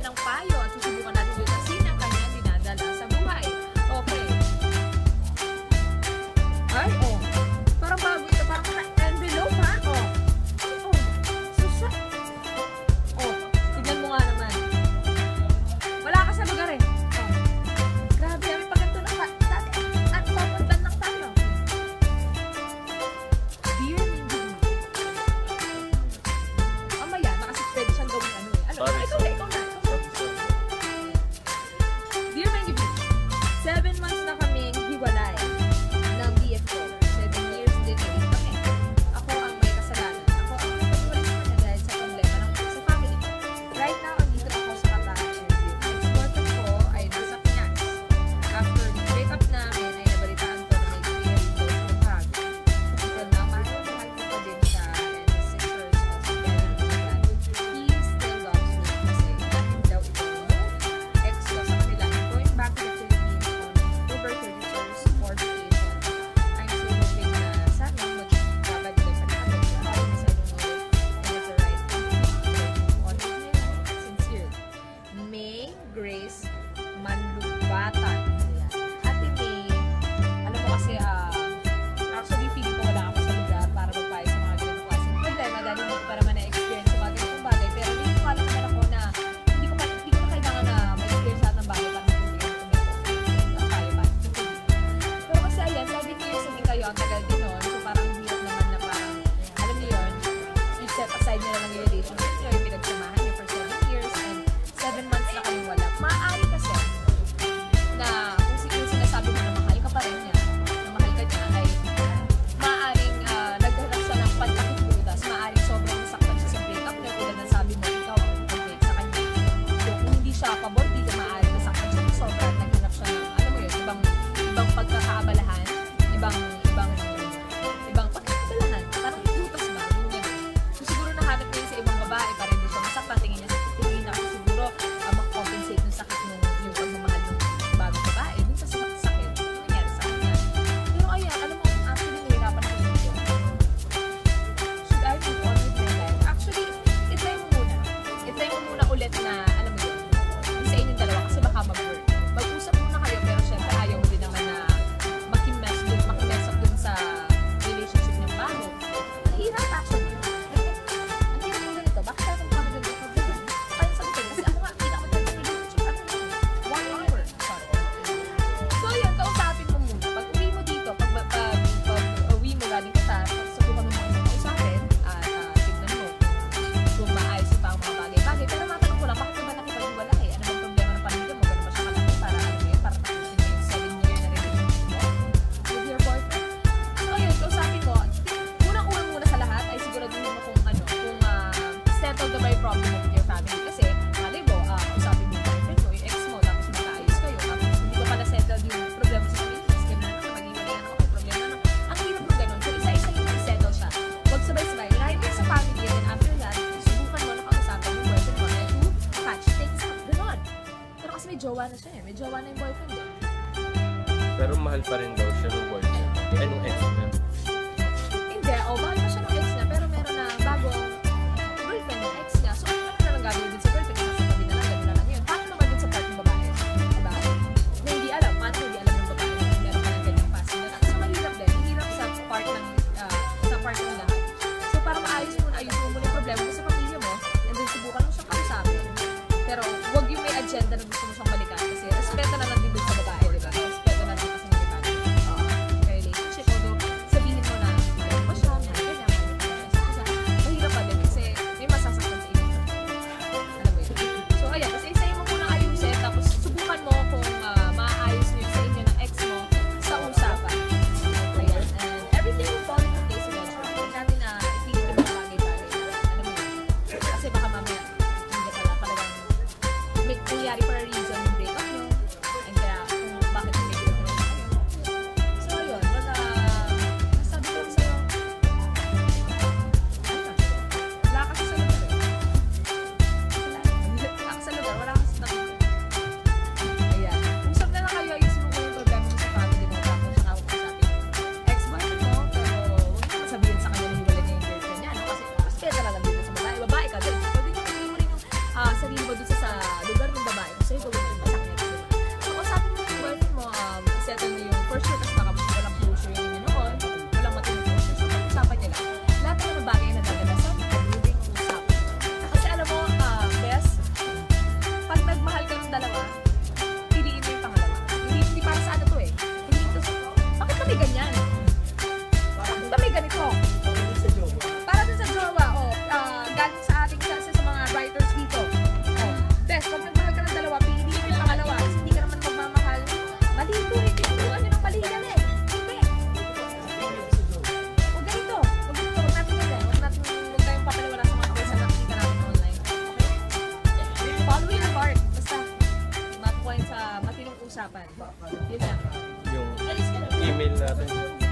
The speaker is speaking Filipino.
ng payo at susubukan natin lutasin ang kanyang dinadala sa buhay. Okay. Ay, oh. Parang bago ito. Parang envelope, ha? Oh. Oh. Susa. Oh. Tignan mo nga naman. Wala ka sa lugar eh. Oh. Grabe, may pagkanto na dati. At papuntan lang tayo. Dear Mindy. Mamaya, nakasipwede siyang gawin ano eh. Ano? Ikaw na. Dear Mindy, 7 months na kaming hiwalay ng BF ko. 7 years din na rin kami. Ako ang may kasalanan. Ako ang nagpatuloy sa kanya dahil sa problema ng sa family ko. Right now, andito ako sa Kabahan interview. Ex-boyfriend ko ay nasa Pinas. After the breakup namin, ay nabalitaan ko na may clear close ng bago. Until now, mahal ko pa din siya and the sisters also better than he still loves me kasi natin daw ito ex ko sa kanila. Going back to the Philippines on October 31st for vacation. I'm so hoping na sana magbabalikan pa namin. Promise I don't know if it's the right thing on sincere. May Grace Manlubatan. Ayan. Ate May, alam mo kasi, actually feeling ko wala ako sa lugar para magpayo sa mga ganitong klaseng problema dahil hindi ko pa naman na-experience sa mga ganitong bagay. Pero hindi ko alam naman ako na hindi ko na kailangan na ma-experience lahat ng bagay para hindi ko tayo pa. Pero kasi ayan, 7 years na din kayo, ang tagal din nun. So parang hirap naman na parang, alam niyo yun, you set aside nila ng relationship nyo, yung pinagsamahan nyo for 7 years and 7 months na kayong wala. Maaari kasi na kung sinasabi mo na mahal ka pa rin niya, na mahal ka niya, ay maaaring naghanap siya ng pantakip butas, maaaring sobrang nasaktan siya sa breakup niya, tulad ng sabi mo, ikaw ang nag-break sa kanya. So kung hindi siya pabor, di ka maaaring nasaktan siya ng sobra at naghanap siya ng, alam mo yun, ibang pagkakaabalahan, ibang pagkakaabalahan. Parang butas ba? Yung gano'n. So siguro nahanap niya yun sa ibang babae para hindi siya masaktan, tingin na kasi siguro mag-compensate ng sakit yung pagmamahal ng bagong babae dun sa sakit yung nangyari sa kanya. Pero ayan, alam mo, actually nahirapan ako dito. Should I move on with my life? Actually, itry mo muna ulit na, alam mo yun, sa inyong dalawa kasi baka mag-work. Mag-usap muna kayo pero syempre ayaw mo din naman na makimess up dun sa relationship niyang bago. Nahirap actually. Ang hirap mo ganito, bakit tayo kami ganito? Kaya sabi ko, kasi ako nga, hindi ako dyan sa relationship. 1 hour. Sorry. So yun, kausapin mo muna. Pag uwi mo dito, pag uwi mo galing ka sa subukan mo muna kausapin at tignan mo kung maayos pa ang mga bagay-bagay. Pero matanong ko lang, bakit ba nakipag-iwalay? Ano bang problema ng pamilya mo? Ganun ba siya kalaki para ano yun? Para tapusin mo yung 7 year na relationship mo with your boyfriend? So yun, kausapin mo. Unang-unang muna sa lahat ay siguraduhin mo kung settle the right problem with your family. Kasi, malay mo, usapin mo yung boyfriend mo, yung ex mo, tapos magkaayos kayo. Tapos hindi ko pala settle yung problema sa family. Tapos gano'n na naman, mag-iwalayan ako, may problema na. Ang hirap mo gano'n. So, isa-isa yung settle siya. Huwag sabay-sabay. Right there sa family, and then after that, subukan mo na kausapin yung boyfriend mo and to patch things up. Gano'n. Pero kasi may jowa na siya eh. May jowa na yung boyfriend eh. Pero mahal pa rin daw siya ng boyfriend. Anong ex niya? Hindi, mahal pa siya ng ex niya, pero meron na bagong girlfriend ng ex niya. So, ano na lang gagawin din sa girlfriend? Sasabi na lang, gano'n na lang yun. Paano naman din sa part ng babae? Diba? Na hindi alam, paano hindi alam ng babae na meron ka ng ganyang passing na. So, mahirap din. Mahirap sa part ng lahat. So, para maayos mo mo muna yung problema mo sa pamilya mo, and then subukan mo siyang kausapin. Pero, huwag yung may agenda na gusto mo siyang balikan kasi respeto na lang din dun sa babae, diba? Respeto na lang kasi ng babae. Relationship, although sabihin mo na mahal mo siya, mahal ka niya, mahirap pa din kasi may masasaktan sa inyo. Alam mo yun? So, ayan, kasi isayin mo muna ayusin, tapos subukan mo kung maayos nyo sa inyo ng ex mo sa usapan. Ayan, and everything will fall into place eventually. Huwag natin na ipigil yung mga bagay-bagay. Alam mo yun? Kasi baka mamaya, hindi pala talagang may nangyari for a reason yung breakup nyo. And kaya kung bakit hindi ko na kayo. So, yun. Sabi ko sa'yo, wala kasi sa lugar eh. Wala kasi sa lugar, wala kasi sa lugar. Ayan. Usap na lang kayo, ayusin mo yung problema mo sa family mo. Tapos saka ako sabi, ex-boyfriend mo, pero huwag mo sabihin sa kanya na hiwalay niya yung girlfriend niya. Kasi pera lang dito sa babae. Babae ka din. Pwede nyo rin yung sarili mo dito sa lugar usapan. Yun lang. Yung email natin.